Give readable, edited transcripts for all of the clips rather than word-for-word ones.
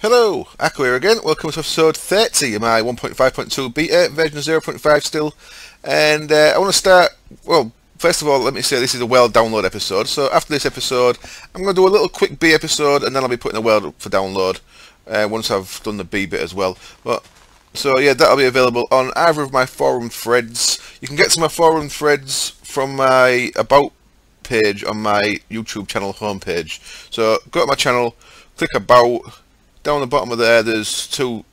Hello, Akko here again. Welcome to episode 30 of my 1.5.2 beta, version 0.5 still. And I want to start, well, first of all, let me say this is a world download episode. So after this episode, I'm going to do a little quick B episode, and then I'll be putting a world up for download once I've done the B bit as well. So yeah, that'll be available on either of my forum threads. You can get to my forum threads from my About page on my YouTube channel homepage. So go to my channel, click About. Down the bottom of there's two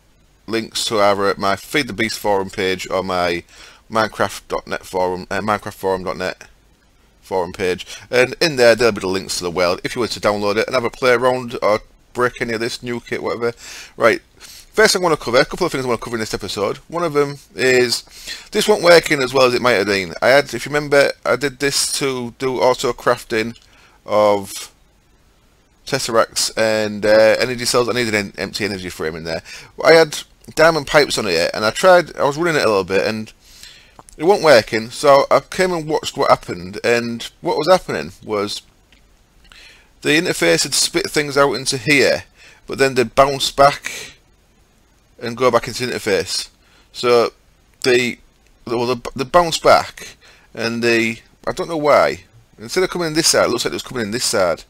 links to either my Feed the Beast forum page or my Minecraft.net forum, minecraftforum.net forum page, and in there'll be the links to the world if you want to download it and have a play around or break any of this, nuke it, whatever. Right, first thing I want to cover, a couple of things I want to cover in this episode. One of them is this wasn't working as well as it might have been. If you remember, I did this to do auto crafting of tesseracts and energy cells. I needed an empty energy frame in there. I had diamond pipes on it, and I was running it a little bit and it wasn't working, so I came and watched what happened. And what was happening was the interface had spit things out into here, but then they'd bounce back and go back into the interface. So they bounce back, and I don't know why, instead of coming in this side, it looks like it was coming in this side.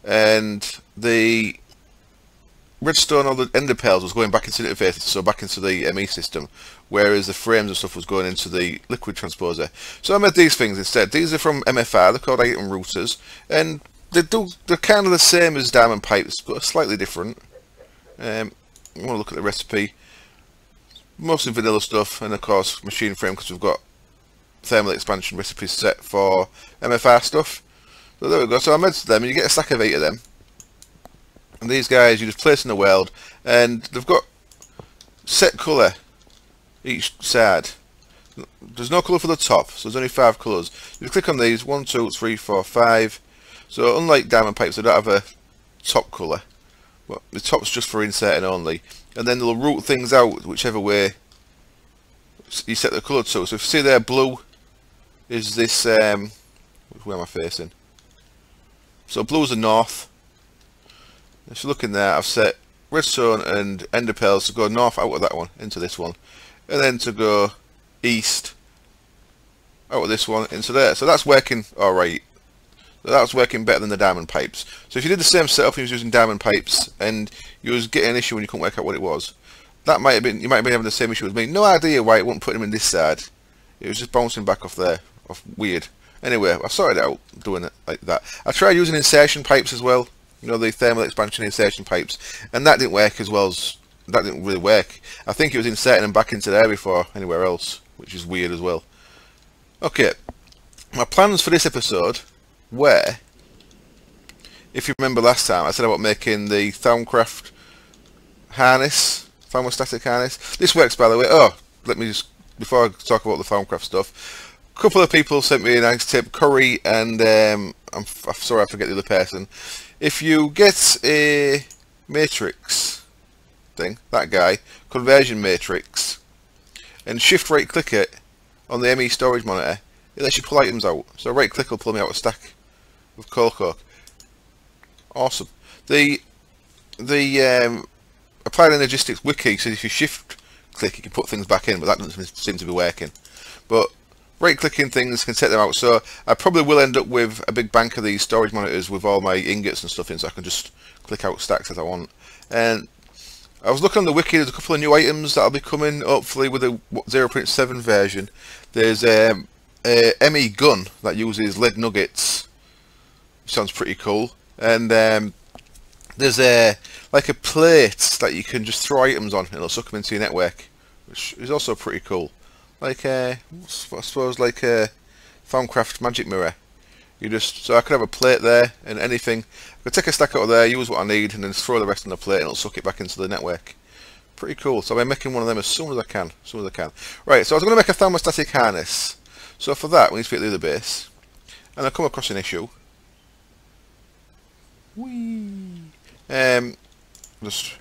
And the redstone or the ender pearls was going back into the interface, so back into the ME system, whereas the frames and stuff was going into the liquid transposer. So I made these things instead. These are from MFR, they're called item routers, and they're kind of the same as diamond pipes, but slightly different. I want to look at the recipe. Mostly vanilla stuff, and of course machine frame, because we've got thermal expansion recipes set for MFR stuff. So there we go. So I made them, and you get a stack of 8 of them. And these guys you just place in the world, and they've got set colour each side. There's no colour for the top, so there's only 5 colours. You click on these, 1, 2, 3, 4, 5. So unlike diamond pipes, they don't have a top colour. But the top's just for inserting only. And then they'll route things out whichever way you set the colour to. So if you see there, blue is this. Where am I facing? So blue's the north. If you look in there, I've set redstone and ender pearls to go north out of that one into this one, and then to go east out of this one into there. So that's working alright. That's working better than the diamond pipes. So if you did the same setup and you was using diamond pipes and you was getting an issue when you couldn't work out what it was, you might have been having the same issue as me. No idea why it wouldn't put them in this side. It was just bouncing back off there, weird. Anyway, I sorted it out doing it like that. I tried using insertion pipes as well, you know, the thermal expansion insertion pipes, and that didn't work as well as, that didn't really work. I think it was inserting them back into there before anywhere else, which is weird as well. Okay, my plans for this episode were, if you remember last time, I said about making the Thaumostatic harness, Thaumostatic harness. This works, by the way. Oh, let me just, before I talk about the Thaumcraft stuff, a couple of people sent me a nice tip, Curry, and I'm sorry I forget the other person. If you get a matrix thing, that guy, conversion matrix, and shift right click it on the ME storage monitor, it lets you pull items out. So right click will pull me out a stack of coal coke. Awesome. The Applied Energistics wiki says if you shift click you can put things back in, but that doesn't seem to be working. But right clicking things can set them out, so I probably will end up with a big bank of these storage monitors with all my ingots and stuff in, so I can just click out stacks as I want. And I was looking on the wiki, there's a couple of new items that'll be coming hopefully with a 0.7 version. There's a ME gun that uses lead nuggets, which sounds pretty cool. And there's like a plate that you can just throw items on and it'll suck them into your network, which is also pretty cool. Like I suppose like a Thaumcraft magic mirror. So I could have a plate there and anything. I could take a stack out of there, use what I need, and then throw the rest on the plate and it'll suck it back into the network. Pretty cool. So I'm making one of them as soon as I can. Right, so I was going to make a Thaumostatic harness. So for that we need to fit the other base. And I come across an issue. Whee! Just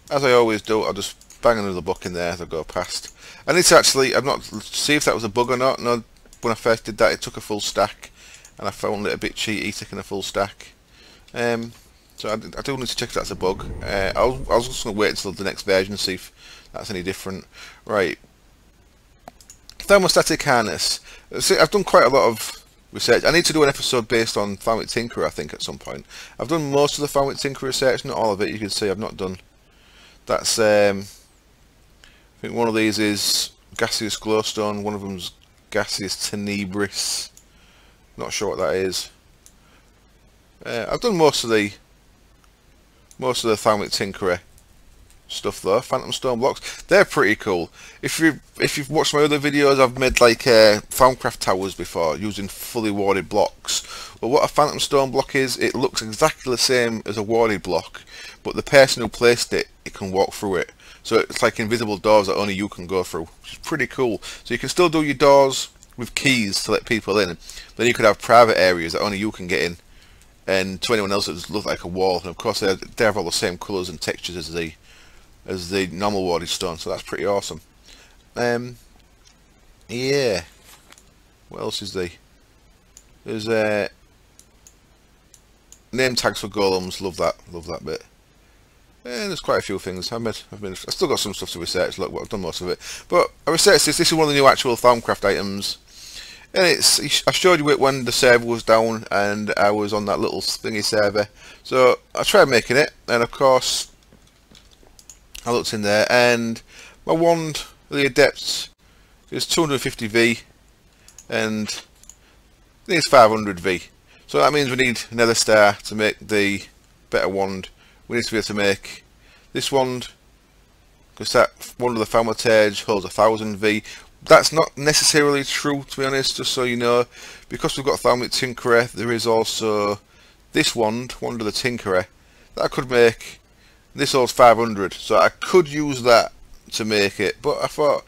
as I always do, I'll just bang another block in there as I go past. I need to actually, I've not see if that was a bug or not. No, when I first did that, it took a full stack, and I found it a bit cheaty taking a full stack. So I do need to check if that's a bug. I was just going to wait until the next version and see if that's any different. Right. Thaumostatic harness. See, I've done quite a lot of research. I need to do an episode based on Thaumostatic Tinkerer, I think, at some point. I've done most of the Thaumostatic Tinkerer research, not all of it. You can see I've not done. That's I think one of these is gaseous glowstone. One of them's gaseous tenebris. Not sure what that is. I've done most of the Thaumostatic Tinkerer stuff though. Phantom stone blocks, they're pretty cool. If you've watched my other videos, I've made like Thaumcraft towers before using fully warded blocks. Well, what a phantom stone block is, it looks exactly the same as a warded block, but the person who placed it can walk through it. So it's like invisible doors that only you can go through, which is pretty cool. So you can still do your doors with keys to let people in. Then you could have private areas that only you can get in, and to anyone else it just looks like a wall. And of course they have all the same colours and textures as the normal warded stone, so that's pretty awesome. Yeah. What else is there? There's name tags for golems. Love that bit. And there's quite a few things. I've still got some stuff to research. Look, I've done most of it, but I researched this. This is one of the new actual Thaumcraft items, and I showed you it when the server was down and I was on that little thingy server. So I tried making it, and of course I looked in there, and my wand of the Adept is 250V, and needs 500V. So that means we need another star to make the better wand. We need to be able to make this wand, because that wand of the Thaumatage holds 1000V. That's not necessarily true, to be honest, just so you know. Because we've got Thaumostatic Tinkerer, there is also this wand of the Tinkerer, that I could make. This holds 500, so I could use that to make it, but I thought,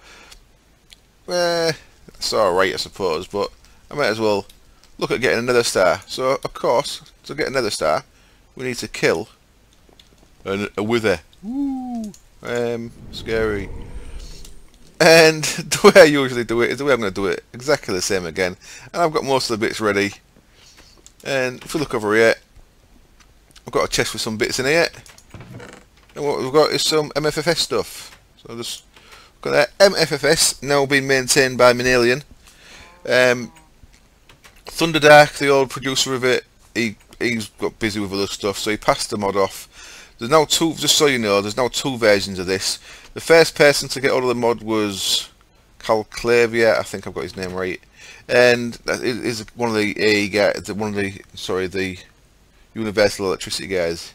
it's alright I suppose, but I might as well look at getting another star. So of course, to get another star, we need to kill a wither. Woo! Scary. And the way I usually do it is the way I'm going to do it, exactly the same again. And I've got most of the bits ready. And if we look over here, I've got a chest with some bits in here. And what we've got is some MFFS stuff. So just got that MFFS now being maintained by Minalian. Thunderdark, the old producer of it, he's got busy with other stuff, so he passed the mod off. There's now two, just so you know, there's now two versions of this. The first person to get all of the mod was Calclavia, I think I've got his name right, and that is one of the AE guys, the Universal Electricity guys,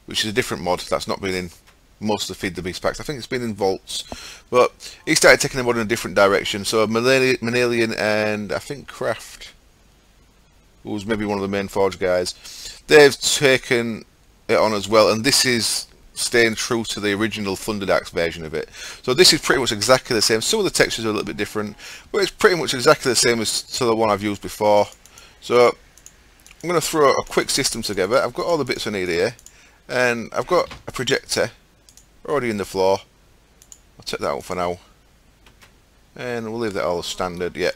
which is a different mod that's not been in most of the Feed the Beast packs. I think it's been in Vaults, but he started taking the mod in a different direction. So Minalian and I think Craft, who was maybe one of the main Forge guys, they've taken it on as well, and this is staying true to the original Thunderdark's version of it. So this is pretty much exactly the same. Some of the textures are a little bit different, but it's pretty much exactly the same as to the one I've used before. So I'm going to throw a quick system together. I've got all the bits I need here, and I've got a projector already in the floor. I'll take that out for now, and we'll leave that all as standard. Yeah.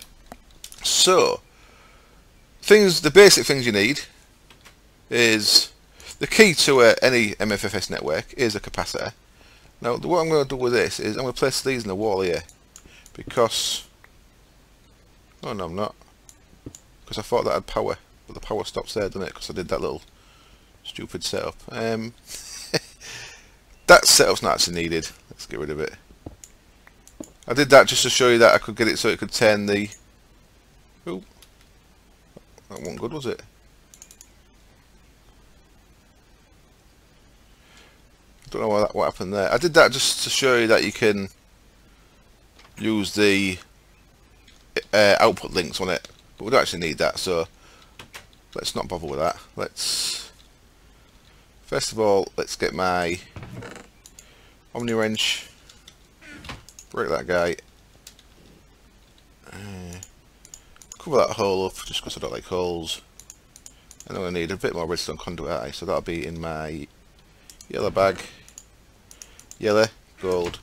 So the basic things you need is the key to any MFFS network is a capacitor. Now what I'm going to do with this is I'm going to place these in the wall here, because oh no I'm not, because I thought that had power, but the power stops there, doesn't it, because I did that little stupid setup. That setup's not actually needed. Let's get rid of it. I did that just to show you that I could get it so it could turn the... Oh, that wasn't good, was it? I don't know what happened there. I did that just to show you that you can use the output links on it, but we don't actually need that, so let's not bother with that. First of all, let's get my Omni wrench, break that guy, cover that hole up just because I don't like holes, and I'm going to need a bit more redstone conduit, so that'll be in my yellow bag. Yellow, gold.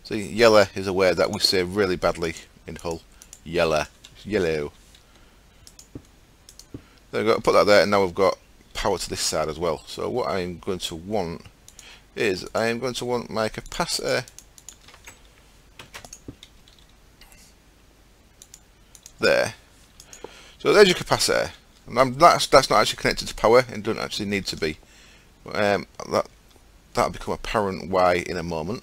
See, yellow is a word that we say really badly in Hull. Yellow. There we go, put that there, and now we've got power to this side as well. So what I'm going to want is I am going to want my capacitor there. So there's your capacitor, and that's not actually connected to power and doesn't actually need to be. That'll become apparent why in a moment.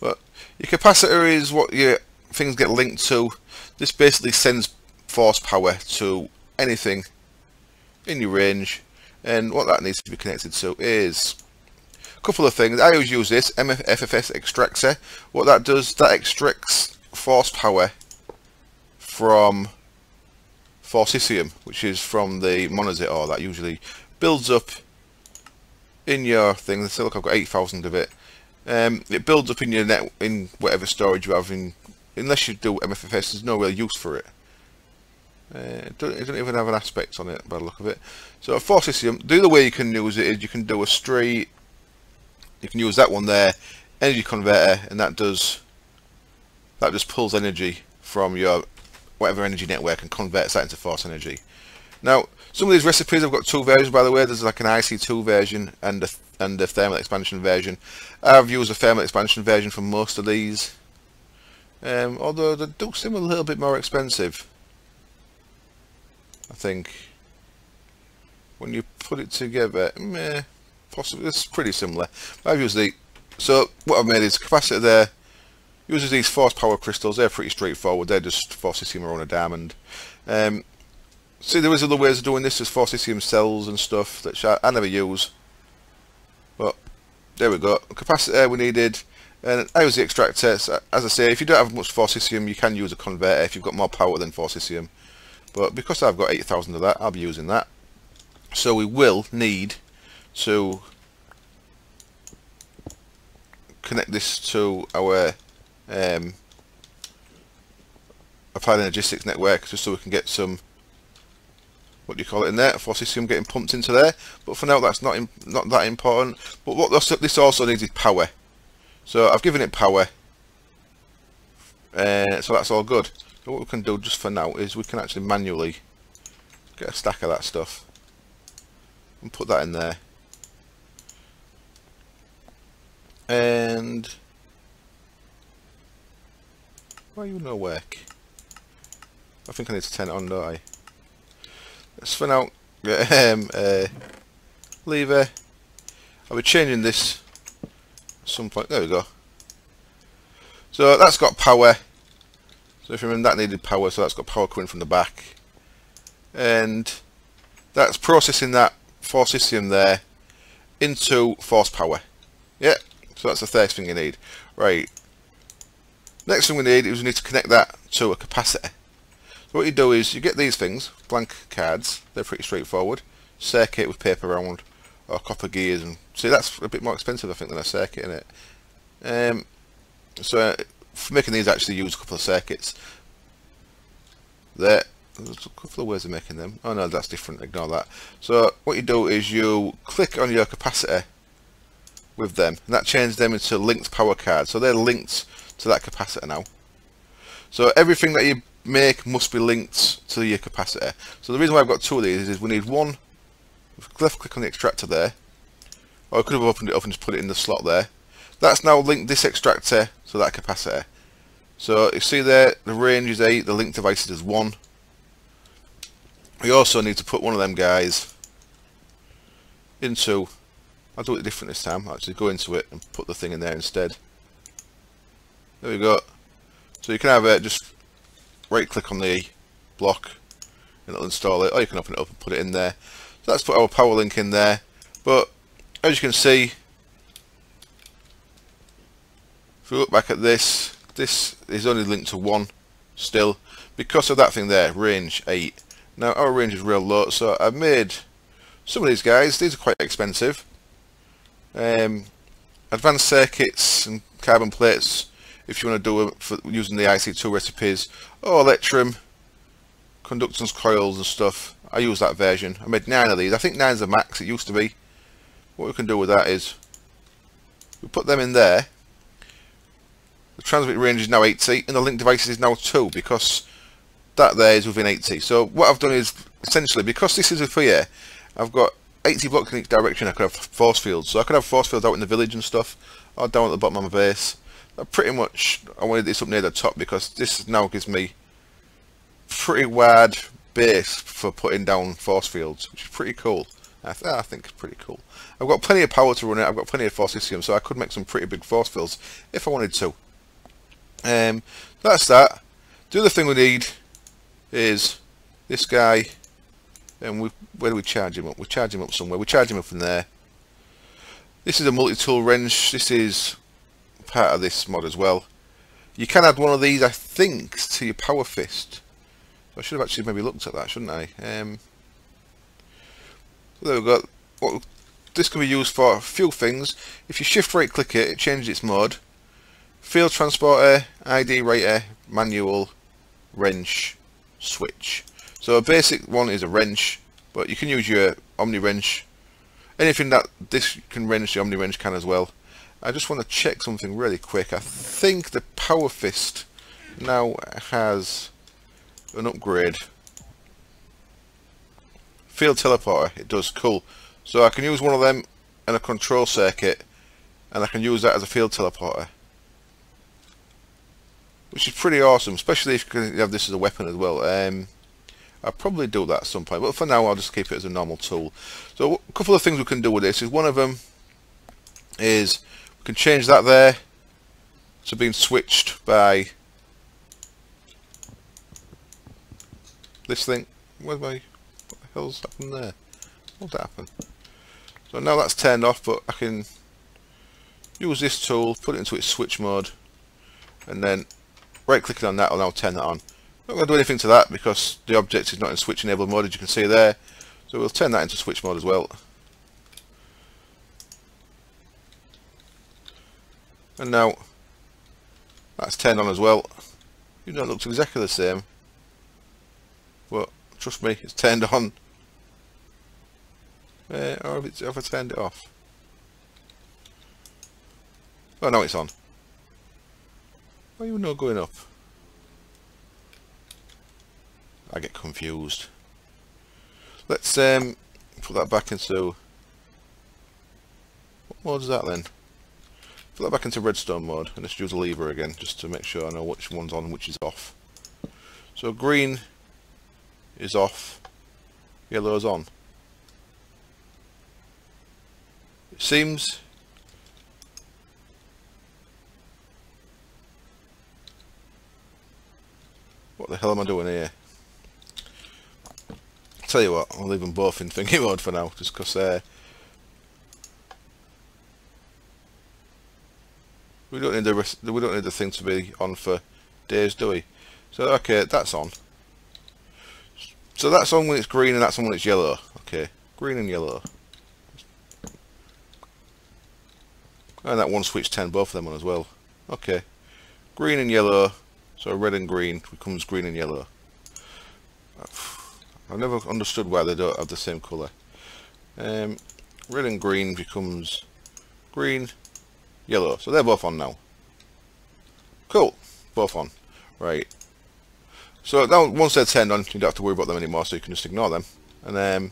But your capacitor is what your things get linked to. This basically sends force power to anything in your range, and what that needs to be connected to is a couple of things. I always use this MFFS extractor. What that does, that extracts force power from forcesium, which is from the monazite ore that usually builds up in your thing. So look, I've got 8,000 of it. It builds up in your net, in whatever storage you have. Unless you do MFFS, there's no real use for it. It don't even have an aspect on it by the look of it. So forcesium, the other way you can use it is you can do a straight, you can use that one there, energy converter, and that just pulls energy from your whatever energy network and converts that into force energy. Now, some of these recipes, I've got two versions, by the way. There's like an IC2 version and a thermal expansion version. I've used a thermal expansion version for most of these, although they do seem a little bit more expensive, I think. When you put it together, possibly it's pretty similar. I've used so what I've made is capacitor there. Uses these force power crystals. They're pretty straightforward. They're just forcesium around a diamond. See, there is other ways of doing this. There's forcesium cells and stuff that I never use. But there we go. Capacitor we needed, and I use the extractor. So, as I say, if you don't have much forcesium, you can use a converter if you've got more power than forcesium. But because I've got 8,000 of that, I'll be using that. So we will need to connect this to our applied energistics network, just so we can get some, what do you call it in there, forcesium getting pumped into there. But for now, that's not that important. But what this also needs is power. So I've given it power, so that's all good. So what we can do just for now is we can actually manually get a stack of that stuff and put that in there. And why you no work? I think I need to turn it on, don't I? Let's for now get lever. I'll be changing this at some point. There we go. So that's got power. So if you remember, that needed power, so that's got power coming from the back. And that's processing that forcesium there into force power. Yeah, so that's the first thing you need. Right. Next thing we need is we need to connect that to a capacitor. So what you do is you get these things, blank cards, they're pretty straightforward. Circuit with paper round or copper gears, and see, that's a bit more expensive I think than a circuit in it. So for making these, actually use a couple of circuits. There's a couple of ways of making them. Oh no, that's different, ignore that. So what you do is you click on your capacitor with them, and that changes them into linked power cards. So they're linked to that capacitor now. So everything that you make must be linked to your capacitor. So the reason why I've got two of these is we need one. Left click on the extractor there, or I could have opened it up and just put it in the slot there. That's now linked this extractor to that capacitor. So you see there, the range is 8, the link device is 1. We also need to put one of them guys into, I'll do it different this time, I'll actually go into it and put the thing in there instead. There we go. So you can have just right click on the block and it'll install it, or you can open it up and put it in there. So let's put our power link in there. But as you can see, if we look back at this, this is only linked to 1 still, because of that thing there, range 8. Now our range is real low, so I've made some of these guys. These are quite expensive. Advanced circuits and carbon plates, if you want to do it for using the IC2 recipes, or electrum, conductance coils and stuff. I use that version. I made 9 of these. I think 9 is the max, it used to be. What we can do with that is we put them in there. The transmit range is now 80 and the link device is now 2, because that there is within 80. So what I've done is, essentially, because this is a here, I've got 80 blocks in each direction, I could have force fields. So I could have force fields out in the village and stuff, or down at the bottom of my base. But pretty much, I wanted this up near the top because this now gives me pretty wide base for putting down force fields, which is pretty cool. I think it's pretty cool. I've got plenty of power to run it. I've got plenty of force system, so I could make some pretty big force fields if I wanted to. That's that. The other thing we need is this guy. And where do we charge him up? We charge him up somewhere. We charge him up from there. This is a multi-tool wrench. This is part of this mod as well. You can add one of these, I think, to your power fist. I should have actually maybe looked at that, shouldn't I? So there we go. This can be used for a few things. If you shift right click it, it changes its mode. Field transporter, ID writer, manual, wrench, switch. So a basic one is a wrench, but you can use your Omni wrench. Anything that this can wrench, the Omni wrench can as well. I just want to check something really quick. I think the power fist now has an upgrade. Field teleporter, it does, cool. So I can use one of them in a control circuit, and I can use that as a field teleporter, which is pretty awesome, especially if you can have this as a weapon as well. I'll probably do that at some point, but for now I'll just keep it as a normal tool. So a couple of things we can do with this is, one of them is we can change that there to being switched by this thing. What the hell's happened there? What's happened? So now that's turned off, but I can use this tool, put it into its switch mode, and then right clicking on that will now turn that on. Not going to do anything to that because the object is not in switch enabled mode, as you can see there. So we'll turn that into switch mode as well. And now that's turned on as well. Even though it looks exactly the same, but trust me, it's turned on. Or have I turned it off? Oh, now it's on. Why are you not going up? I get confused. Let's put that back into, what mode is that then? Put that back into redstone mode and just use a lever again, just to make sure I know which one's on and which is off. So green is off, yellow is on. It seems what the hell am I doing here? Tell you what, I'll leave them both in thingy mode for now, just because we don't need the thing to be on for days, do we? So okay, that's on. So that's on when it's green and that's on when it's yellow. Okay, green and yellow. And that one switch turned both of them on as well. Okay, green and yellow. So red and green becomes green and yellow. I've never understood why they don't have the same colour. Red and green becomes green, yellow. So they're both on now. Cool, both on. Right. So now once they're turned on, you don't have to worry about them anymore, so you can just ignore them. And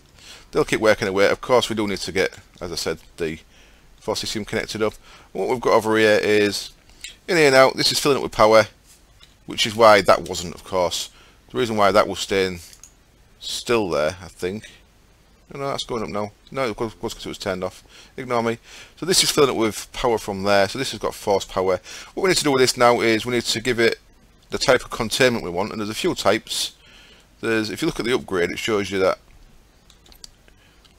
they'll keep working away. Of course, we do need to get, as I said, the force system connected up. What we've got over here is, in here now, this is filling up with power, which is why that wasn't, of course. The reason why that was staying still there, I think. No, that's going up now. No, of course, because it was turned off. Ignore me. So this is filling up with power from there. So this has got force power. What we need to do with this now is we need to give it the type of containment we want. And there's a few types. There's, if you look at the upgrade, it shows you that,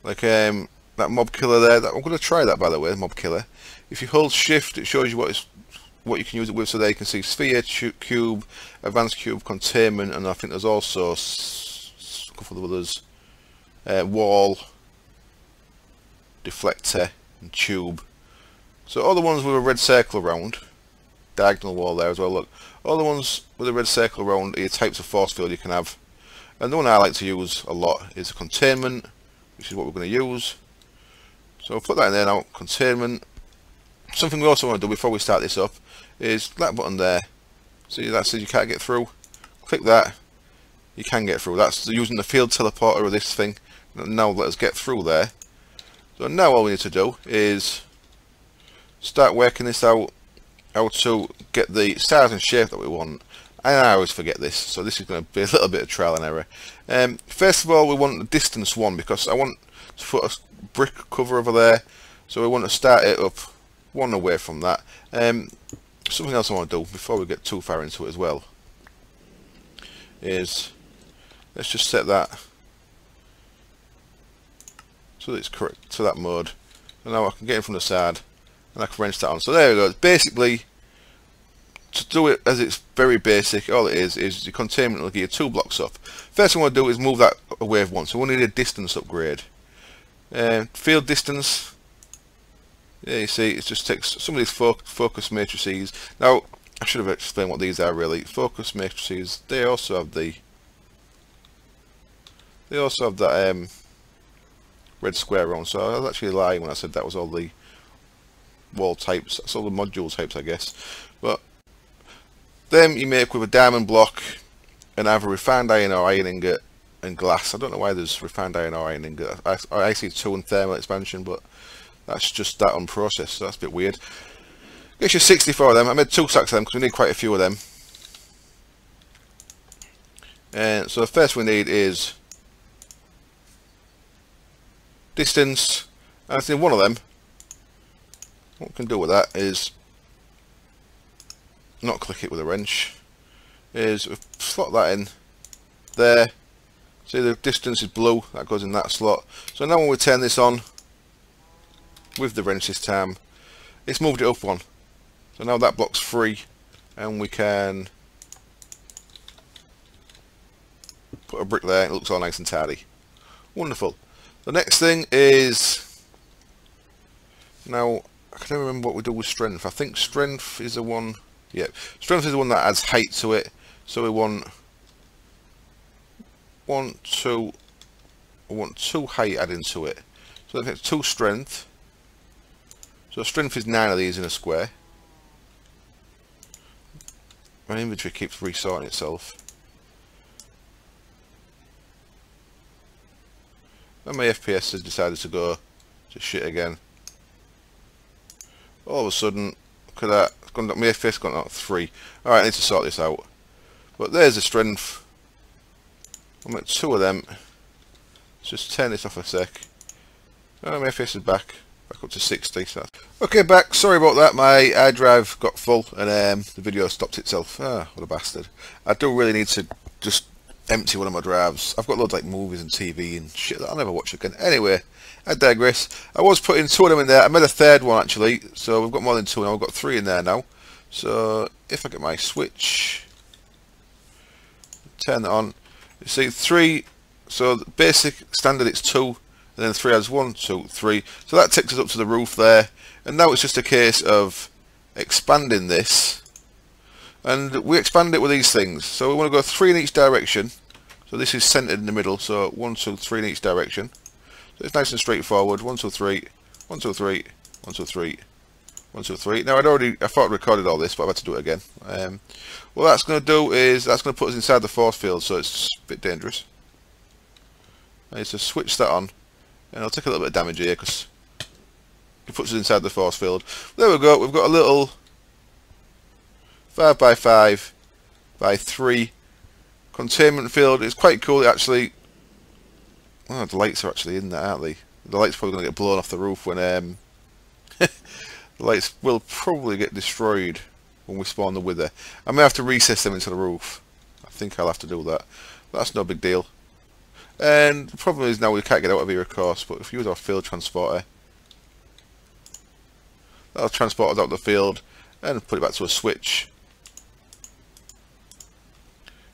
like that mob killer there. I'm going to try that, by the way, mob killer. If you hold shift, it shows you what you can use it with. So there you can see sphere, cube, advanced cube, containment, and I think there's also a couple of others. Wall, deflector, and tube. So all the ones with a red circle around, diagonal wall there as well, look, all the ones with a red circle around are your types of force field you can have. And the one I like to use a lot is a containment, which is what we're going to use. So I'll put that in there now, containment. Something we also want to do before we start this up is that button there. See, that says you can't get through. Click that, you can get through. That's using the field teleporter of this thing. Now let us get through there. So now all we need to do is start working this out, how to get the size and shape that we want. And I always forget this, so this is going to be a little bit of trial and error. First of all, we want the distance one, because I want to put a brick cover over there, so we want to start it up one away from that. Something else I want to do before we get too far into it as well is, let's just set that so that it's correct to that mode, and now I can get in from the side and I can wrench that on. So there we go. It's basically, to do it as it's very basic, all it is the containment will give you 2 blocks up. First thing I want to do is move that away one, so we need a distance upgrade. Field distance, yeah, you see, it just takes some of these focus matrices. Now, I should have explained what these are really. Focus matrices, they also have that red square around, so I was actually lying when I said that was all the wall types. That's all the module types, I guess. But them you make with a diamond block and either refined iron or iron ingot and glass. I don't know why there's refined iron or iron ingot. I see 2 and thermal expansion, but that's just that unprocessed, so that's a bit weird. Gets you 64 of them. I made 2 sacks of them because we need quite a few of them. And so the first we need is distance. And I think one of them, what we can do with that is not click it with a wrench, is we slot that in there. See, the distance is blue, that goes in that slot. So now when we turn this on with the wrench this time, it's moved it up one. So now that block's free and we can put a brick there. It looks all nice and tidy. Wonderful. The next thing is, now I can't remember what we do with strength. I think strength is the one, yeah, strength is the one that adds height to it. So we want 2 height added to it. So if it's 2 strength, so strength is 9 of these in a square. My inventory keeps resorting itself. And my FPS has decided to go to shit again. All of a sudden, look at that, my FPS gone up 3. Alright, I need to sort this out. But there's the strength. I'm at 2 of them. Let's just turn this off a sec. Oh, my FPS is back up to 60. So okay, back. Sorry about that. My hard drive got full and the video stopped itself. Ah, what a bastard. I do really need to just empty one of my drives. I've got loads like movies and TV and shit that I'll never watch again. Anyway, I digress. I was putting 2 of them in there. I made a third one actually, so we've got more than 2 now. We've got 3 in there now. So if I get my switch, turn that on, you see 3. So the basic standard it's 2, and then 3 adds 1, 2, 3. So that takes us up to the roof there. And now it's just a case of expanding this. And we expand it with these things. So we want to go 3 in each direction. So this is centered in the middle. So 1, 2, 3 in each direction. So it's nice and straightforward. 1, 2, 3, 1, 2, 3, 1, 2, 3, 1, 2, 3. Now I thought I recorded all this, but I've had to do it again. What that's going to do is that's going to put us inside the force field, so it's a bit dangerous. I need to switch that on, and I'll take a little bit of damage here because it puts us inside the force field. There we go. We've got a little 5x5 by 3 containment field. It's quite cool actually. Oh, the lights are actually in there, aren't they? The lights are probably going to get blown off the roof when the lights will probably get destroyed when we spawn the wither. I may have to recess them into the roof. I think I'll have to do that. But that's no big deal. And the problem is now we can't get out of here, of course, but if you use our field transporter, that'll transport us out of the field and put it back to a switch.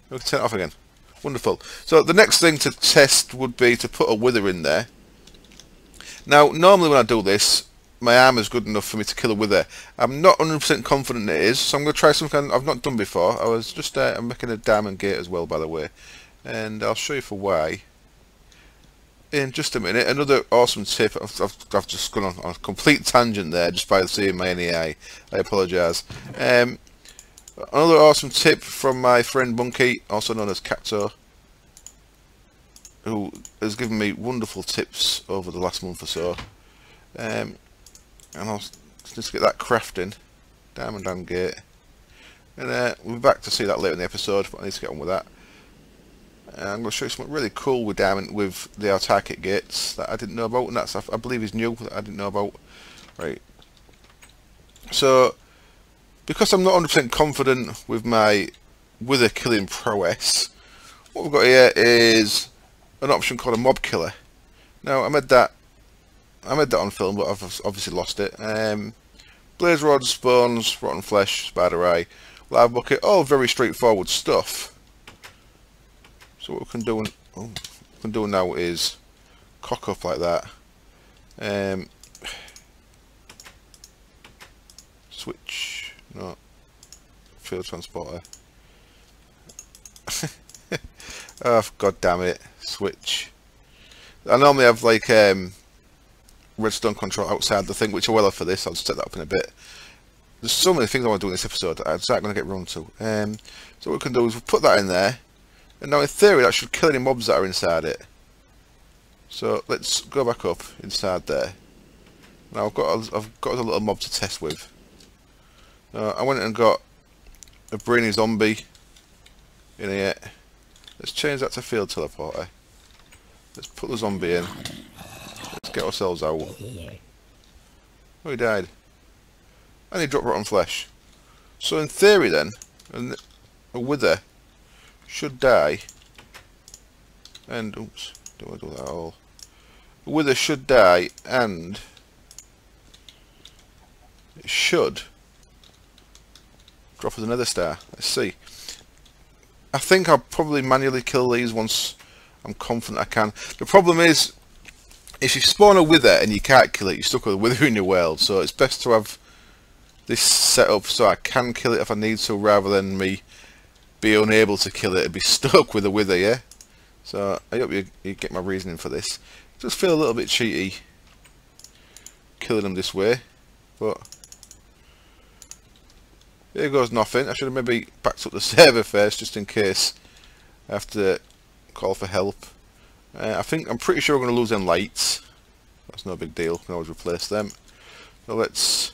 We can turn it off again. Wonderful. So the next thing to test would be to put a wither in there. Now, normally when I do this, my arm is good enough for me to kill a wither. I'm not 100% confident it is, so I'm going to try something I've not done before. I was just I'm making a diamond gate as well, by the way, and I'll show you for why in just a minute. Another awesome tip. I've just gone on a complete tangent there just by seeing my NEI. I apologise. Another awesome tip from my friend Monkey, also known as Capto, who has given me wonderful tips over the last month or so. And I'll just get that crafting. Diamond and gate. And we'll be back to see that later in the episode, but I need to get on with that. And I'm going to show you something really cool with diamond, with the autarchic gates that I didn't know about, and that's, I believe, is new, that I didn't know about. Right. So, because I'm not 100% confident with my wither killing prowess, what we've got here is an option called a mob killer. Now, I made that on film, but I've obviously lost it. Blaze rods, bones, rotten flesh, spider eye, lava bucket, all very straightforward stuff. So what we can do now is cock up like that. Switch, no, field transporter. Oh, god damn it, switch. I normally have like redstone control outside the thing, which I will have for this. I'll just set that up in a bit. There's so many things I want to do in this episode that I'm not going to get round to. So what we can do is we'll put that in there, and now in theory that should kill any mobs that are inside it. So let's go back up inside there. Now I've got a little mob to test with. I went and got a brainy zombie in here. Let's change that to field teleporter. Let's put the zombie in. Let's get ourselves out. Oh, he died. And he dropped rotten flesh. So in theory then, a wither should die. And, oops, don't want to do that at all. A wither should die, and it should drop us another star. Let's see. I think I'll probably manually kill these once I'm confident I can. The problem is, if you spawn a wither and you can't kill it, you're stuck with a wither in your world. So it's best to have this set up so I can kill it if I need to, rather than me be unable to kill it and be stuck with a wither, yeah? So I hope you get my reasoning for this. Just feel a little bit cheaty killing them this way, but here goes nothing. I should have maybe backed up the server first, just in case I have to call for help. I'm pretty sure we're going to lose them lights. That's no big deal. We can always replace them. So let's.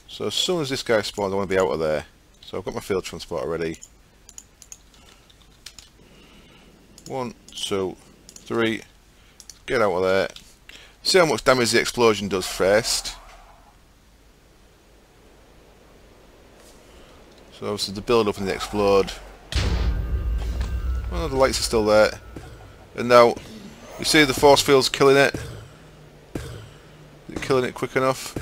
So as soon as this guy spawns, I want to be out of there. So I've got my field transporter ready. 1, 2, 3. Get out of there. See how much damage the explosion does first. So obviously the build up and the explode. Well, the lights are still there. And now, you see the force field's killing it. Is it killing it quick enough?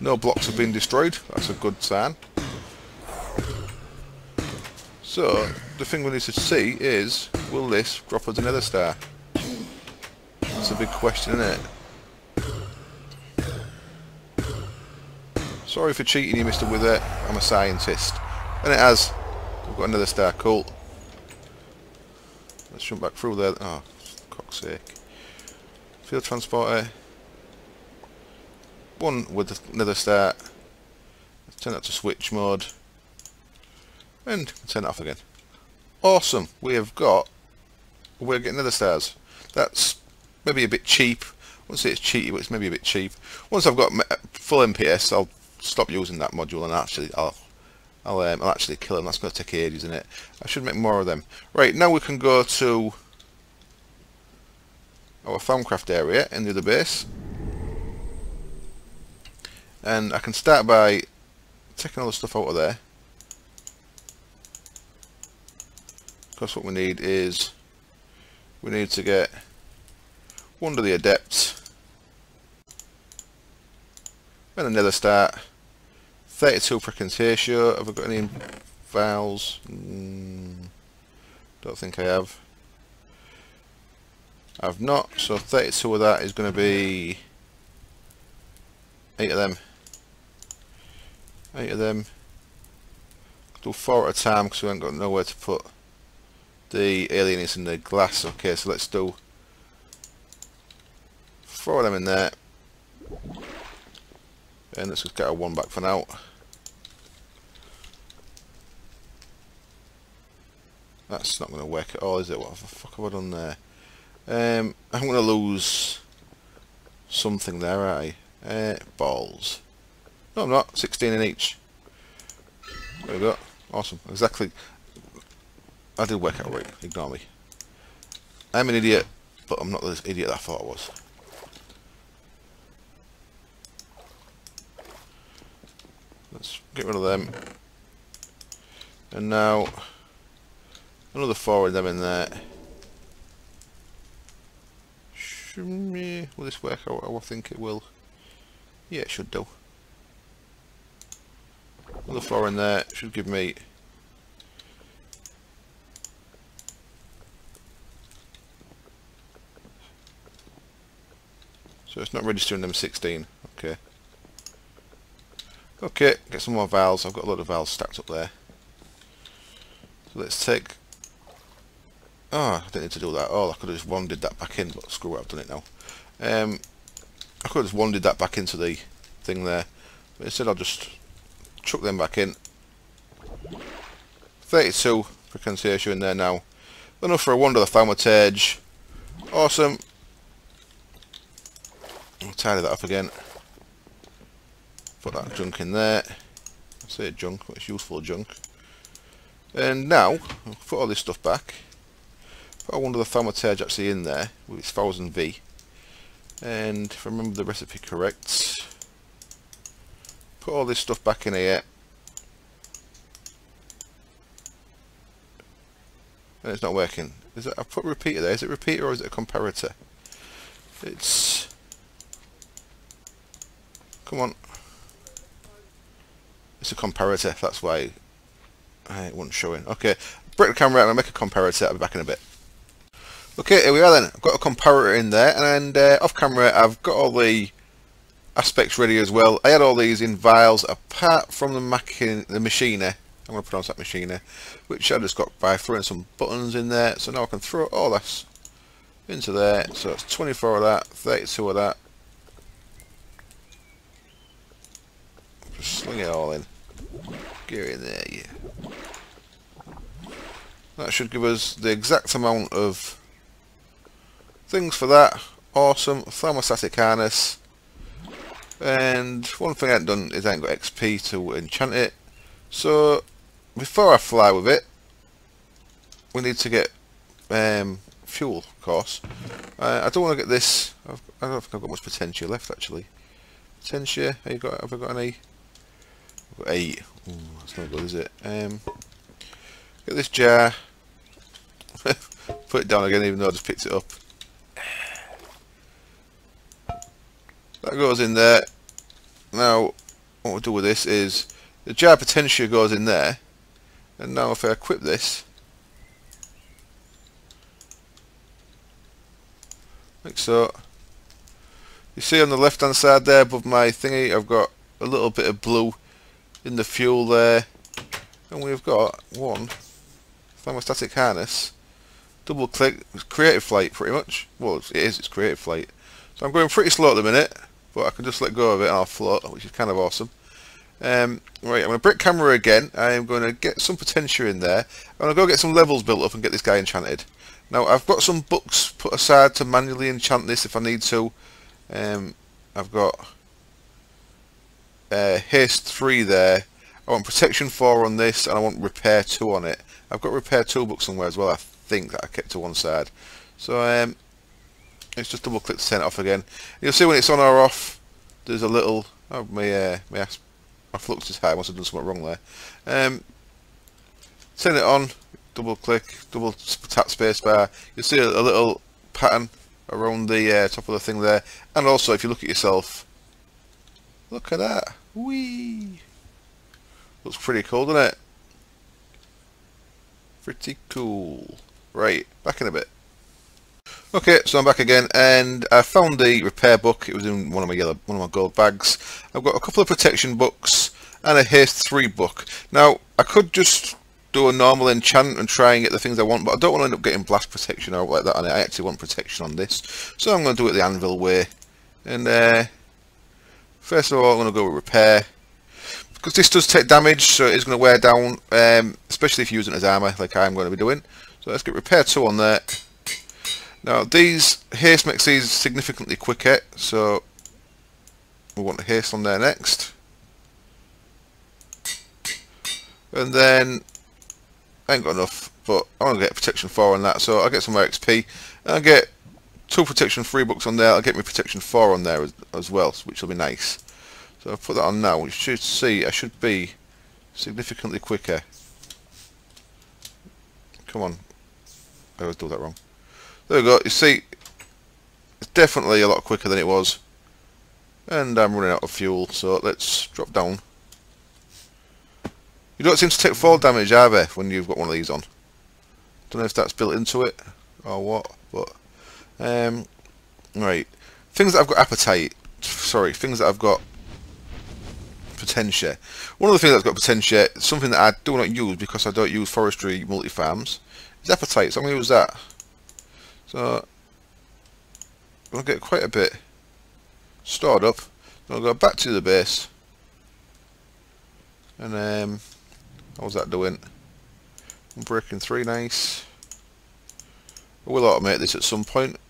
No blocks have been destroyed. That's a good sign. So, the thing we need to see is, will this drop us another star? That's a big question, isn't it? Sorry for cheating you, Mr. Wither. I'm a scientist. And it has. We've got another star. Cool. Let's jump back through there. Oh, for cock's sake. Field transporter. 1 with another star. Let's turn that to switch mode. And turn it off again. Awesome. We're getting another stars. That's maybe a bit cheap. I wouldn't say it's cheaty, but it's maybe a bit cheap. Once I've got full MPS, I'll stop using that module and I'll actually kill them. That's going to take ages, isn't it? I should make more of them. Right, now we can go to our Thaumcraft area in the other base. And I can start by taking all the stuff out of there. Because what we need is, we need to get one of the adepts and another start. 32 precantatio. Have I got any vials? Don't think I have. I've not, so 32 of that is going to be 8 of them. 8 of them. Do 4 at a time because we haven't got nowhere to put the aliens in the glass. Okay, so let's do 4 of them in there. And let's just get our 1 back for now. That's not going to work at all, is it? What the fuck have I done there? I'm going to lose something there, aren't I? Balls. No, I'm not. 16 in each. There we go. Awesome. Exactly. I did work out right. Ignore me. I'm an idiot, but I'm not the idiot that I thought I was. Let's get rid of them. And now, another 4 of them in there. Will this work out? I think it will. Yeah, it should do. Another 4 in there should give me so it's not registering them 16. Okay. Okay, get some more valves. I've got a lot of valves stacked up there. So let's take. Oh, I didn't need to do that. Oh, I could have just wanded that back in, but screw it, I've done it now. I could have just wanded that back into the thing there, but instead I'll just chuck them back in. 32 for condensation in there now. Enough for a wonder the Thaumostatic. Awesome. I'll tidy that up again. Put that junk in there. I say junk, but it's useful junk. And now, I'll put all this stuff back. Put a wonder the Thaumostatic actually in there with its 1000V. And if I remember the recipe correct, put all this stuff back in here. And it's not working. Is it? I've put a repeater there. Is it a repeater or is it a comparator? It's. Come on. It's a comparator. That's why it wasn't showing. Okay, break the camera out and make a comparator. I'll be back in a bit. Okay, here we are then. I've got a comparator in there, and off camera I've got all the aspects ready as well. I had all these in vials apart from the machiner. I'm going to pronounce that machiner, which I just got by throwing some buttons in there. So now I can throw all this into there. So it's 24 of that, 32 of that. Just sling it all in. Get it in there, yeah. That should give us the exact amount of things for that. Awesome. Thaumostatic harness. And one thing I haven't done is I haven't got XP to enchant it. So before I fly with it, we need to get fuel, of course. I don't want to get this. I don't think I've got much potential left actually. Potential? Have I got any? I've got 8. Ooh, that's not good, is it? Get this jar. Put it down again, even though I just picked it up. That goes in there. Now, what we'll do with this is the jar potential goes in there, and now if I equip this, like so, you see on the left hand side there above my thingy, I've got a little bit of blue in the fuel there, and we've got one Thaumostatic harness. Double click, it's creative flight pretty much. Well, it's creative flight. So I'm going pretty slow at the minute, but I can just let go of it and I'll float, which is kind of awesome. Right, I'm going to break camera again. I'm going to get some potential in there. I'm going to go get some levels built up and get this guy enchanted. Now, I've got some books put aside to manually enchant this if I need to. I've got haste 3 there. I want protection 4 on this, and I want repair 2 on it. I've got repair 2 books somewhere as well, I think, that I kept to one side. So let's just double click to turn it off again. You'll see when it's on or off, there's a little. Oh, my flux is high. I must have done something wrong there. Turn it on. Double click. Double tap spacebar. You'll see a little pattern around the top of the thing there. And also, if you look at yourself, look at that. Whee! Looks pretty cool, doesn't it? Pretty cool. Right, back in a bit. Okay, so I'm back again, and I found the repair book. It was in one of my gold bags. I've got a couple of protection books and a haste 3 book. Now, I could just do a normal enchant and try and get the things I want, but I don't want to end up getting blast protection or like that on it. I actually want protection on this, so I'm going to do it the anvil way. And first of all, I'm going to go with repair, because this does take damage, so it is going to wear down, especially if you're using it as armour, like I'm going to be doing. So let's get repair 2 on there. Now these haste makes these significantly quicker, so we want the haste on there next. And then I ain't got enough, but I want to get protection 4 on that, so I'll get some more XP. And I'll get 2 protection 3 books on there. I'll get my protection 4 on there as well, which will be nice. So I'll put that on now. You should see I should be significantly quicker. Come on. I always do that wrong. There we go. You see, it's definitely a lot quicker than it was. And I'm running out of fuel, so let's drop down. You don't seem to take fall damage either when you've got one of these on. Don't know if that's built into it or what, but right. Things that I've got appetite. Sorry, things that I've got potential. One of the things that's got potential, something that I do not use because I don't use forestry multi-farms, is appetite. So I'm going to use that. So I'll get quite a bit stored up. Then I'll go back to the base. And how's that doing? I'm breaking 3, nice. I will automate this at some point.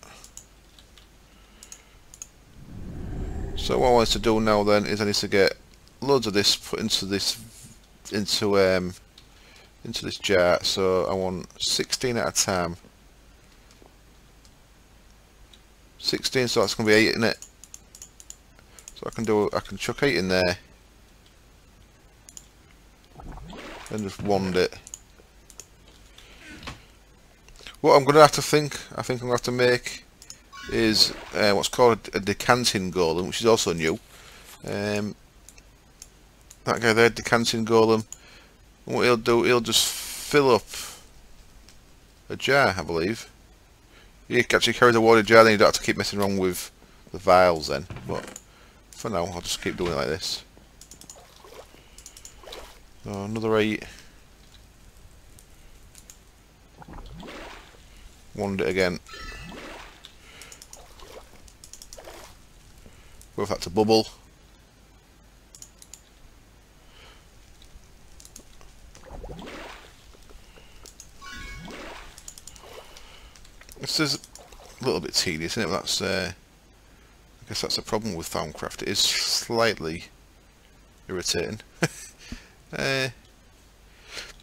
So what I want to do now then is I need to get loads of this put into this jar. So I want 16 at a time. 16, so that's going to be 8 in it. So I can chuck 8 in there. And just wand it. What I'm going to have to think, I think I'm going to have to make is what's called a decanting golem, which is also new. That guy there, decanting golem. And what he'll do, he'll just fill up a jar, I believe. You can actually carry the water jar, then you don't have to keep messing around with the vials then. But for now, I'll just keep doing it like this. So another 8. Wand it again. Wait for that to bubble. This is a little bit tedious, isn't it? That's I guess that's a problem with Thaumcraft. It is slightly irritating. But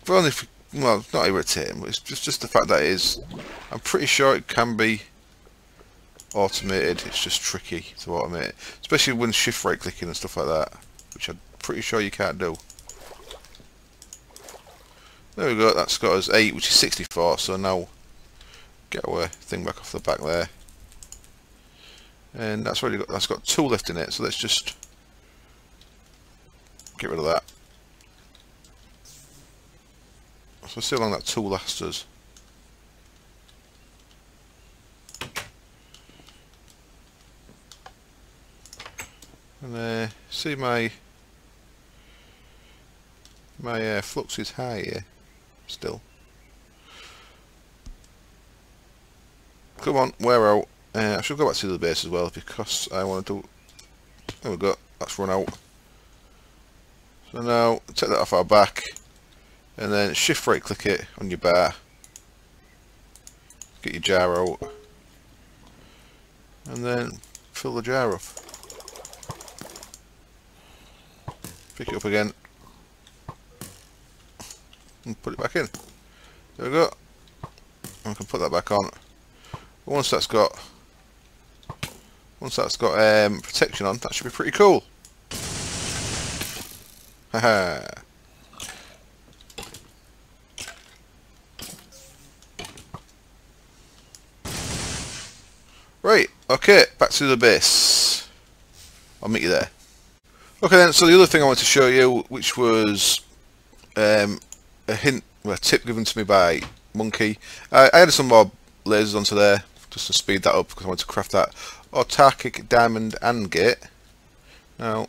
only if, well, it's not irritating, but it's just the fact that it is. I'm pretty sure it can be automated. It's just tricky to automate, especially when shift right clicking and stuff like that, which I'm pretty sure you can't do. There we go. That's got us 8, which is 64. So now get our thing back off the back there, and that's already got. That's got 2 left in it. So let's just get rid of that. So see how long that 2 lasts us. And see my flux is high here still. Come on, wear out. I should go back to the base as well because I want to do. There we go. That's run out. So now take that off our back, and then shift right click it on your bar. Get your jar out, and then fill the jar up. Pick it up again and put it back in. There we go. And we can put that back on. Once that's got protection on, that should be pretty cool. Haha. Right, okay, back to the base. I'll meet you there. Okay then, so the other thing I wanted to show you, which was a tip given to me by Monkey. I added some more lasers onto there just to speed that up because I wanted to craft that autarchic diamond and gate. Now,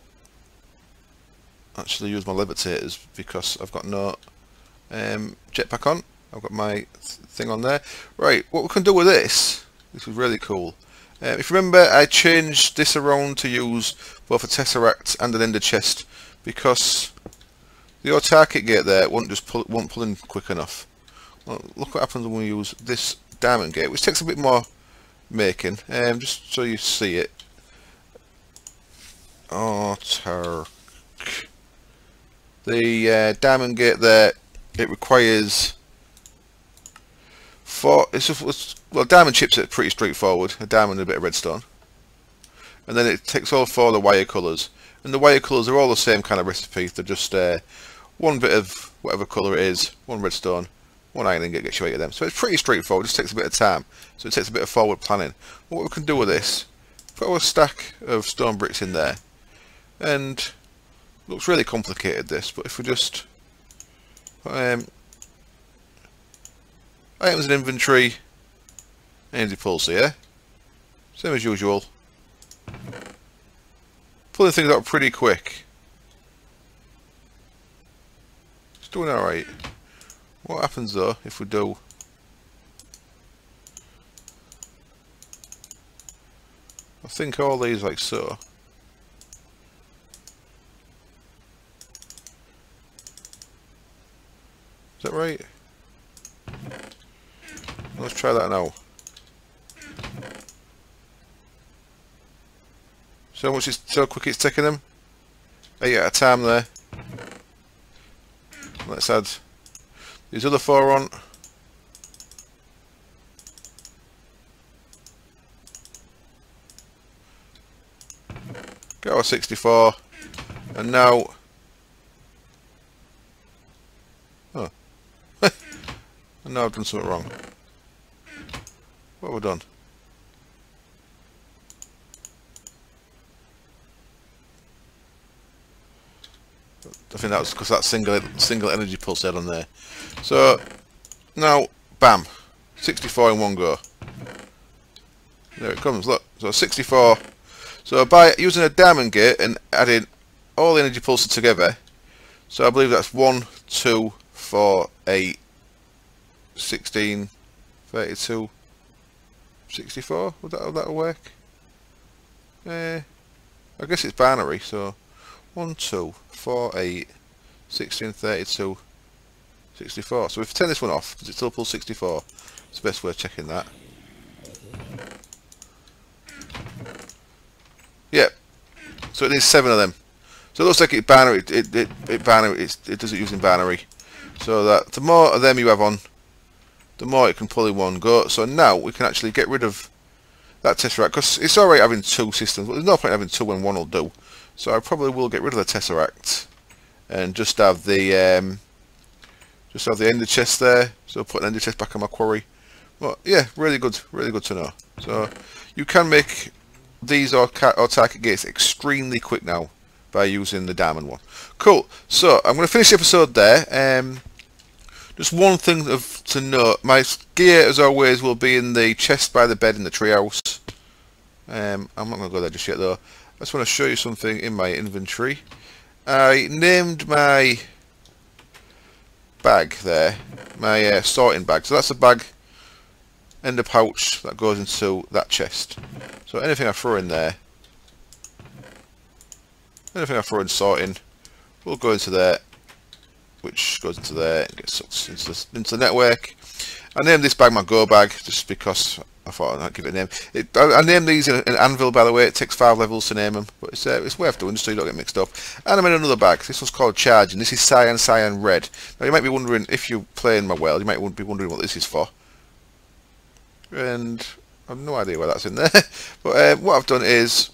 actually use my levitators because I've got no jetpack on. I've got my thing on there. Right, what we can do with this is really cool. If you remember, I changed this around to use both a tesseract and an ender chest because the autarchic gate there won't pull in quick enough. Well, look what happens when we use this diamond gate, which takes a bit more making, just so you see it. Autarchic. The diamond gate there, it requires well, diamond chips are pretty straightforward. A diamond and a bit of redstone, and then it takes all 4 of the wire colours, and the wire colours are all the same kind of recipe. They're just one bit of whatever colour it is, 1 redstone, 1 iron ingot gets you 8 of them. So it's pretty straightforward. It just takes a bit of time. So it takes a bit of forward planning. What we can do with this, put our stack of stone bricks in there, and looks really complicated this, but if we just items in inventory, energy pulse here, same as usual, pulling things out pretty quick. It's doing alright. What happens though if we do I think all these like so. Is that right? Let's try that now. So much is so quick it's taking them. 8 at a time there. Let's add these other 4 on. Get our 64, and now. Oh. And now I've done something wrong. What have we done? I think that was because that single energy pulse head on there. So now, bam, 64 in one go. There it comes. Look, so 64. So by using a diamond gate and adding all the energy pulses together, so I believe that's 1, 2, 4, 8, 16, 32, 64. Would that work? I guess it's binary. So 1, 2, 4, 8, 16, 32, 64. So if we turn this one off, does it still pull 64? It's the best way of checking that. Yep. So it needs 7 of them. So it looks like it's binary. It does it using binary. So that the more of them you have on, the more it can pull in one go. So now we can actually get rid of that tesseract, because it's alright having 2 systems, but there's no point having 2 when one will do. So I probably will get rid of the tesseract and just have the ender chest there. So put an ender chest back on my quarry. But yeah, really good to know. So you can make these autarchic gates extremely quick now by using the diamond one. Cool. So I'm going to finish the episode there. Just one thing to note: my gear, as always, will be in the chest by the bed in the treehouse. I'm not going to go there just yet, though. I just want to show you something in my inventory. I named my bag there, my sorting bag. So that's a bag and a pouch that goes into that chest. So anything I throw in there, anything I throw in sorting, will go into there, which goes into there and gets sucked into the network. I named this bag my go bag just because I thought I'd give it a name. I named these in an anvil, by the way. It takes 5 levels to name them, but it's worth doing just so you don't get mixed up. And I'm in another bag. This one's called Charging. This is cyan red. Now you might be wondering, if you're playing my world, you might be wondering what this is for. And I have no idea why that's in there. But what I've done is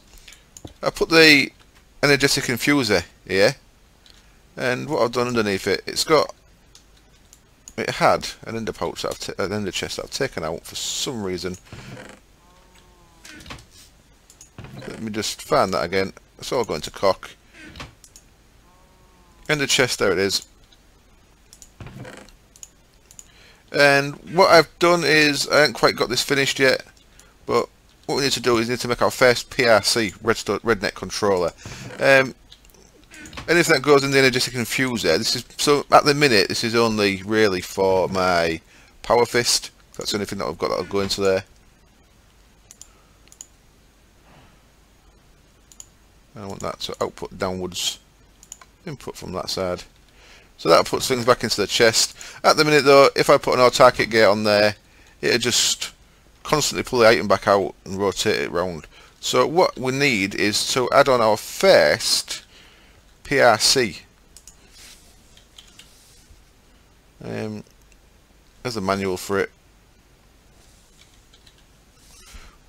I put the energetic infuser here, and what I've done underneath it, it had an ender pouch an ender chest that I've taken out for some reason. Let me just find that again. It's all going to cock. Ender chest, there it is. And what I've done is, I haven't quite got this finished yet, but what we need to do is we need to make our first PRC redneck controller. Anything that goes in the energetic infuser, this is, so at the minute this is only really for my power fist. That's the only thing that I've got that'll go into there. I want that to output downwards, input from that side. So that puts things back into the chest. At the minute though, if I put an autarchic gate on there, it'll just constantly pull the item back out and rotate it round. So what we need is to add on our first PRC. There's the manual for it.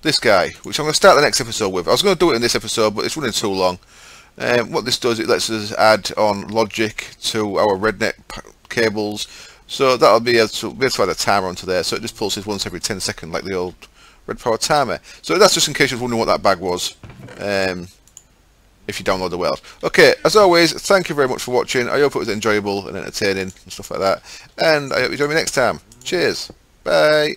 This guy, which I'm going to start the next episode with. I was going to do it in this episode, but it's running too long. What this does, it lets us add on logic to our rednet cables. So that'll be able to add a timer onto there. So it just pulses once every 10 seconds, like the old red power timer. So that's just in case you're wondering what that bag was. If you download the world. Okay, as always, thank you very much for watching. I hope it was enjoyable and entertaining and stuff like that. And I hope you join me next time. Cheers. Bye.